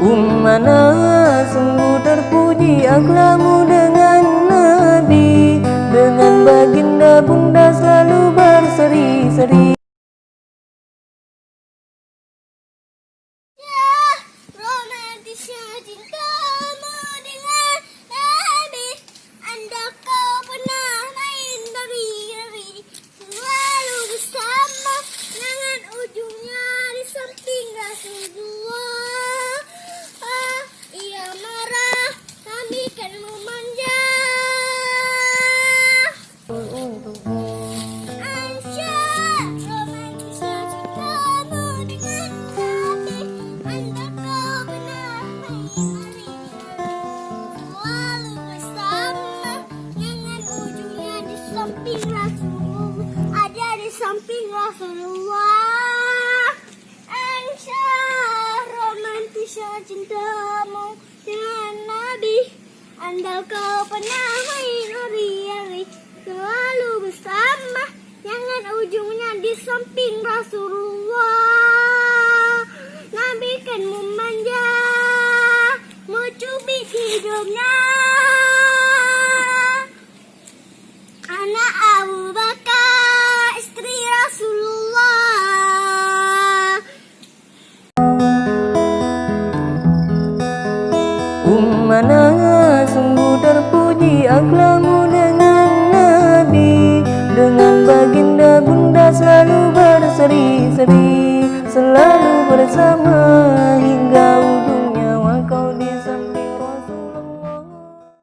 Ummana sungguh terpuji akhlamu dengan Nabi, dengan baginda bunda selalu berseri-seri. Romantisnya cintamu dengan Nabi, anda kau pernah main lari-lari, selalu bersama dengan ujungnya di samping Rasulullah. Ia marah, kami kan memanja. Aisyah, romantisnya cintamu dengan Nabi, anda kau pernah main lari-lari, selalu bersama dengan ujungnya di samping Rasulullah. Ada di samping Rasulullah. Aisyah, romantisnya cintamu dengan Nabi, anda kau pernah main lari-lari, selalu bersama dengan ujungnya di samping Rasulullah. Nabi kan memanja, mencubit hidungnya. Anak Abu Bakar, istri Rasulullah. Ummana sungguh terpuji akhlamu dengan Nabi, dengan baginda bunda selalu berseri-seri, selalu bersama